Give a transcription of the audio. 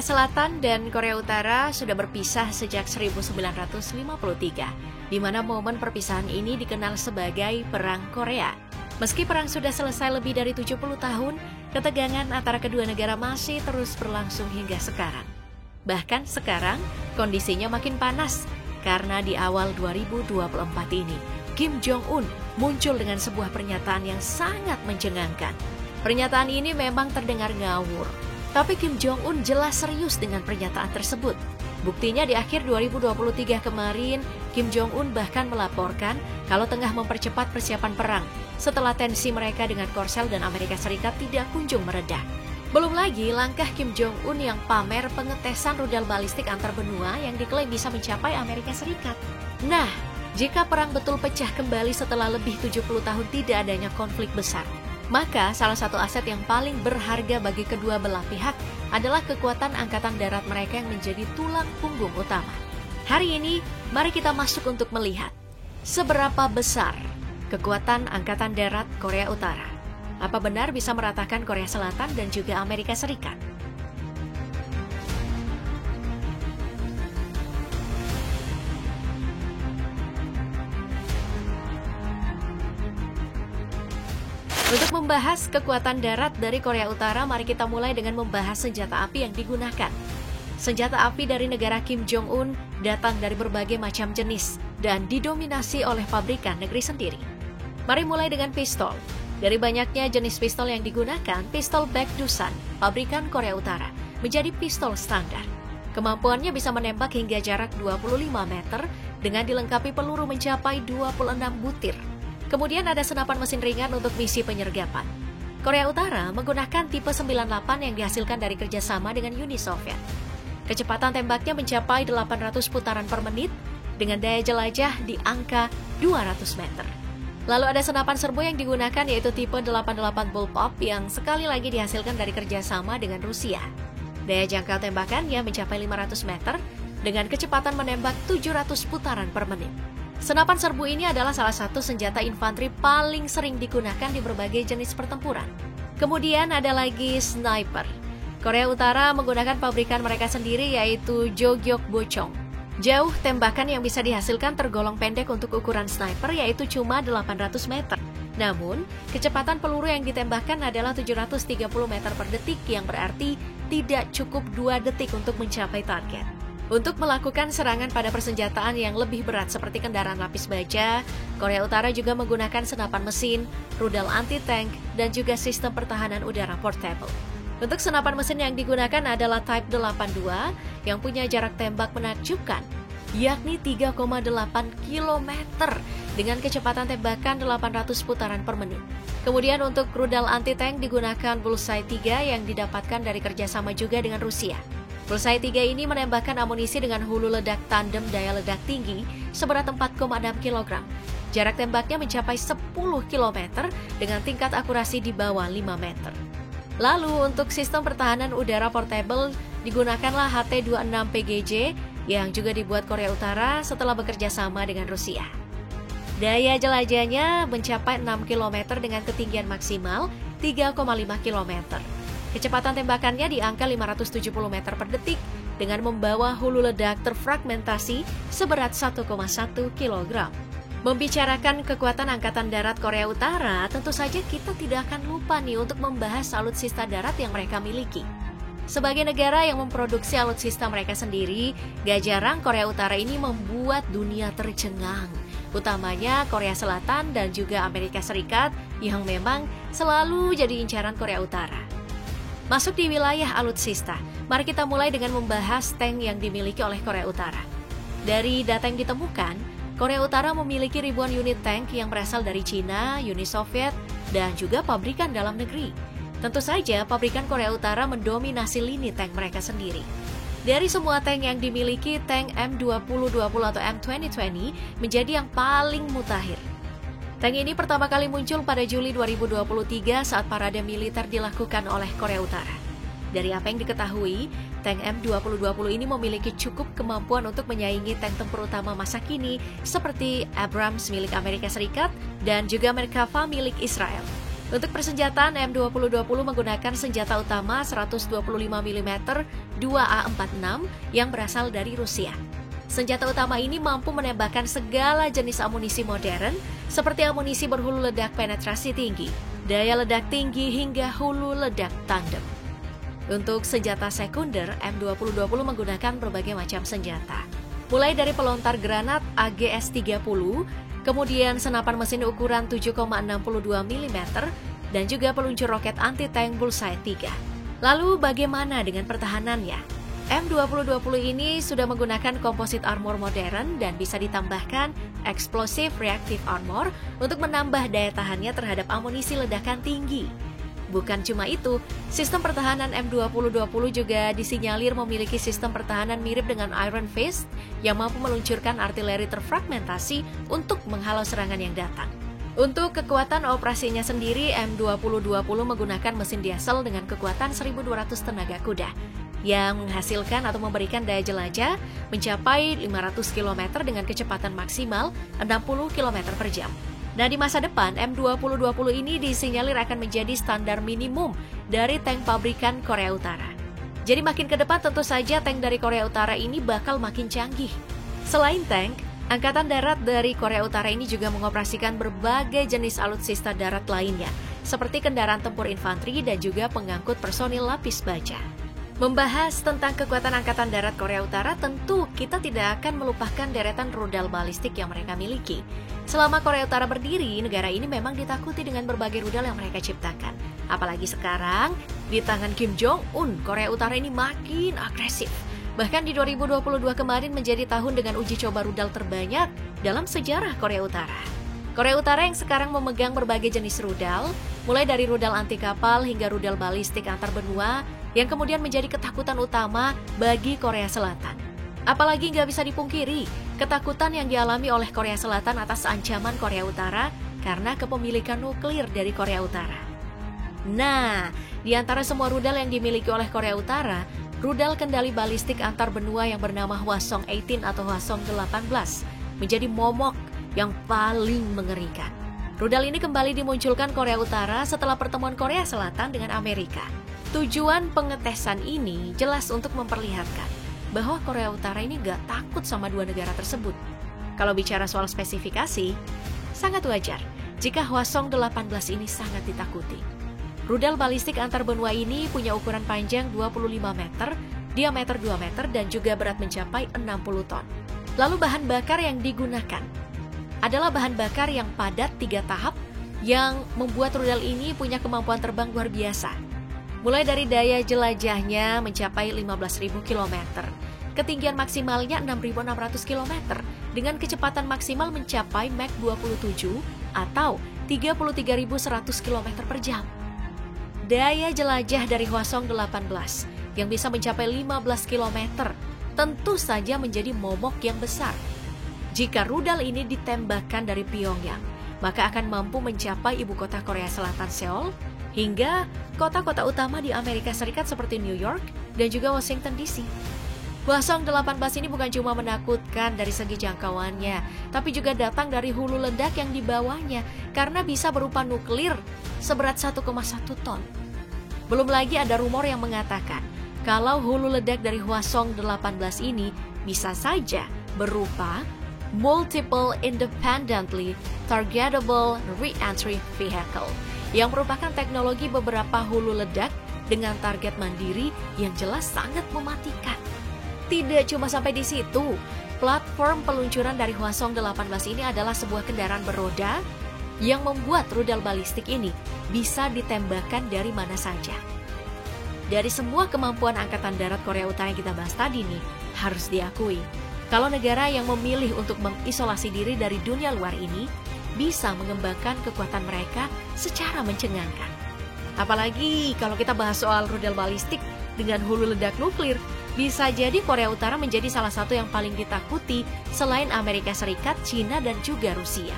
Selatan dan Korea Utara sudah berpisah sejak 1953, di mana momen perpisahan ini dikenal sebagai Perang Korea. Meski perang sudah selesai lebih dari 70 tahun, ketegangan antara kedua negara masih terus berlangsung hingga sekarang. Bahkan sekarang, kondisinya makin panas, karena di awal 2024 ini, Kim Jong-un muncul dengan sebuah pernyataan yang sangat mencengangkan. Pernyataan ini memang terdengar ngawur, tapi Kim Jong-un jelas serius dengan pernyataan tersebut. Buktinya di akhir 2023 kemarin, Kim Jong-un bahkan melaporkan kalau tengah mempercepat persiapan perang setelah tensi mereka dengan Korsel dan Amerika Serikat tidak kunjung mereda. Belum lagi langkah Kim Jong-un yang pamer pengetesan rudal balistik antar benua yang diklaim bisa mencapai Amerika Serikat. Nah, jika perang betul pecah kembali setelah lebih 70 tahun tidak adanya konflik besar, maka salah satu aset yang paling berharga bagi kedua belah pihak adalah kekuatan angkatan darat mereka yang menjadi tulang punggung utama. Hari ini, mari kita masuk untuk melihat seberapa besar kekuatan angkatan darat Korea Utara. Apa benar bisa meratakan Korea Selatan dan juga Amerika Serikat? Untuk membahas kekuatan darat dari Korea Utara, mari kita mulai dengan membahas senjata api yang digunakan. Senjata api dari negara Kim Jong-un datang dari berbagai macam jenis dan didominasi oleh pabrikan negeri sendiri. Mari mulai dengan pistol. Dari banyaknya jenis pistol yang digunakan, pistol Baekdusan, pabrikan Korea Utara, menjadi pistol standar. Kemampuannya bisa menembak hingga jarak 25 meter dengan dilengkapi peluru mencapai 26 butir. Kemudian ada senapan mesin ringan untuk misi penyergapan. Korea Utara menggunakan tipe 98 yang dihasilkan dari kerjasama dengan Uni Soviet. Kecepatan tembaknya mencapai 800 putaran per menit dengan daya jelajah di angka 200 meter. Lalu ada senapan serbu yang digunakan yaitu tipe 88 Bullpup yang sekali lagi dihasilkan dari kerjasama dengan Rusia. Daya jangkau tembakannya mencapai 500 meter dengan kecepatan menembak 700 putaran per menit. Senapan serbu ini adalah salah satu senjata infanteri paling sering digunakan di berbagai jenis pertempuran. Kemudian ada lagi sniper. Korea Utara menggunakan pabrikan mereka sendiri yaitu Jogyokbochong. Jauh tembakan yang bisa dihasilkan tergolong pendek untuk ukuran sniper yaitu cuma 800 meter. Namun, kecepatan peluru yang ditembakkan adalah 730 meter per detik yang berarti tidak cukup 2 detik untuk mencapai target. Untuk melakukan serangan pada persenjataan yang lebih berat seperti kendaraan lapis baja, Korea Utara juga menggunakan senapan mesin, rudal anti-tank, dan juga sistem pertahanan udara portable. Untuk senapan mesin yang digunakan adalah Type 82 yang punya jarak tembak menakjubkan, yakni 3,8 km dengan kecepatan tembakan 800 putaran per menit. Kemudian untuk rudal anti-tank digunakan Bullseye 3 yang didapatkan dari kerjasama juga dengan Rusia. Bullseye 3 ini menembakkan amunisi dengan hulu ledak tandem daya ledak tinggi seberat 4,6 kg. Jarak tembaknya mencapai 10 km dengan tingkat akurasi di bawah 5 meter. Lalu untuk sistem pertahanan udara portable digunakanlah HT-26 PGJ yang juga dibuat Korea Utara setelah bekerja sama dengan Rusia. Daya jelajahnya mencapai 6 km dengan ketinggian maksimal 3,5 km. Kecepatan tembakannya di angka 570 meter per detik dengan membawa hulu ledak terfragmentasi seberat 1,1 kg. Membicarakan kekuatan Angkatan Darat Korea Utara, tentu saja kita tidak akan lupa nih untuk membahas alutsista darat yang mereka miliki. Sebagai negara yang memproduksi alutsista mereka sendiri, gak jarang Korea Utara ini membuat dunia tercengang. Utamanya Korea Selatan dan juga Amerika Serikat yang memang selalu jadi incaran Korea Utara. Masuk di wilayah alutsista, mari kita mulai dengan membahas tank yang dimiliki oleh Korea Utara. Dari data yang ditemukan, Korea Utara memiliki ribuan unit tank yang berasal dari Cina, Uni Soviet, dan juga pabrikan dalam negeri. Tentu saja, pabrikan Korea Utara mendominasi lini tank mereka sendiri. Dari semua tank yang dimiliki, tank M2020 atau M2020 menjadi yang paling mutakhir. Tank ini pertama kali muncul pada Juli 2023 saat parade militer dilakukan oleh Korea Utara. Dari apa yang diketahui, tank M2020 ini memiliki cukup kemampuan untuk menyaingi tank tempur utama masa kini seperti Abrams milik Amerika Serikat dan juga Merkava milik Israel. Untuk persenjataan, M2020 menggunakan senjata utama 125 mm 2A46 yang berasal dari Rusia. Senjata utama ini mampu menembakkan segala jenis amunisi modern, seperti amunisi berhulu ledak penetrasi tinggi, daya ledak tinggi, hingga hulu ledak tandem. Untuk senjata sekunder, M2020 menggunakan berbagai macam senjata. Mulai dari pelontar granat AGS-30, kemudian senapan mesin ukuran 7,62 mm, dan juga peluncur roket anti-tank Bullseye 3. Lalu bagaimana dengan pertahanannya? M2020 ini sudah menggunakan composite armor modern dan bisa ditambahkan explosive reactive armor untuk menambah daya tahannya terhadap amunisi ledakan tinggi. Bukan cuma itu, sistem pertahanan M2020 juga disinyalir memiliki sistem pertahanan mirip dengan Iron Fist yang mampu meluncurkan artileri terfragmentasi untuk menghalau serangan yang datang. Untuk kekuatan operasinya sendiri, M2020 menggunakan mesin diesel dengan kekuatan 1.200 tenaga kuda yang menghasilkan atau memberikan daya jelajah mencapai 500 km dengan kecepatan maksimal 60 km per jam. Nah, di masa depan, M2020 ini disinyalir akan menjadi standar minimum dari tank pabrikan Korea Utara. Jadi makin ke depan tentu saja tank dari Korea Utara ini bakal makin canggih. Selain tank, Angkatan Darat dari Korea Utara ini juga mengoperasikan berbagai jenis alutsista darat lainnya, seperti kendaraan tempur infanteri dan juga pengangkut personil lapis baja. Membahas tentang kekuatan Angkatan Darat Korea Utara, tentu kita tidak akan melupakan deretan rudal balistik yang mereka miliki. Selama Korea Utara berdiri, negara ini memang ditakuti dengan berbagai rudal yang mereka ciptakan. Apalagi sekarang, di tangan Kim Jong-un, Korea Utara ini makin agresif. Bahkan di 2022 kemarin menjadi tahun dengan uji coba rudal terbanyak dalam sejarah Korea Utara. Korea Utara yang sekarang memegang berbagai jenis rudal, mulai dari rudal anti kapal hingga rudal balistik antar benua, yang kemudian menjadi ketakutan utama bagi Korea Selatan. Apalagi nggak bisa dipungkiri, ketakutan yang dialami oleh Korea Selatan atas ancaman Korea Utara karena kepemilikan nuklir dari Korea Utara. Nah, di antara semua rudal yang dimiliki oleh Korea Utara, rudal kendali balistik antar benua yang bernama Hwasong-18 atau Hwasong-18 menjadi momok yang paling mengerikan. Rudal ini kembali dimunculkan Korea Utara setelah pertemuan Korea Selatan dengan Amerika. Tujuan pengetesan ini jelas untuk memperlihatkan bahwa Korea Utara ini gak takut sama dua negara tersebut. Kalau bicara soal spesifikasi, sangat wajar jika Hwasong-18 ini sangat ditakuti. Rudal balistik antar benua ini punya ukuran panjang 25 meter, diameter 2 meter, dan juga berat mencapai 60 ton. Lalu bahan bakar yang digunakan adalah bahan bakar yang padat 3 tahap yang membuat rudal ini punya kemampuan terbang luar biasa. Mulai dari daya jelajahnya mencapai 15.000 km, ketinggian maksimalnya 6.600 km, dengan kecepatan maksimal mencapai Mach 27 atau 33.100 km per jam. Daya jelajah dari Hwasong-18 yang bisa mencapai 15 km tentu saja menjadi momok yang besar. Jika rudal ini ditembakkan dari Pyongyang, maka akan mampu mencapai ibu kota Korea Selatan Seoul, hingga kota-kota utama di Amerika Serikat seperti New York dan juga Washington DC. Hwasong-18 ini bukan cuma menakutkan dari segi jangkauannya, tapi juga datang dari hulu ledak yang dibawanya karena bisa berupa nuklir seberat 1,1 ton. Belum lagi ada rumor yang mengatakan kalau hulu ledak dari Hwasong-18 ini bisa saja berupa Multiple Independently Targetable Re-entry Vehicle, yang merupakan teknologi beberapa hulu ledak dengan target mandiri yang jelas sangat mematikan. Tidak cuma sampai di situ, platform peluncuran dari Hwasong-18 ini adalah sebuah kendaraan beroda yang membuat rudal balistik ini bisa ditembakkan dari mana saja. Dari semua kemampuan Angkatan Darat Korea Utara yang kita bahas tadi nih, harus diakui, kalau negara yang memilih untuk mengisolasi diri dari dunia luar ini bisa mengembangkan kekuatan mereka secara mencengangkan. Apalagi kalau kita bahas soal rudal balistik dengan hulu ledak nuklir, bisa jadi Korea Utara menjadi salah satu yang paling ditakuti selain Amerika Serikat, China, dan juga Rusia.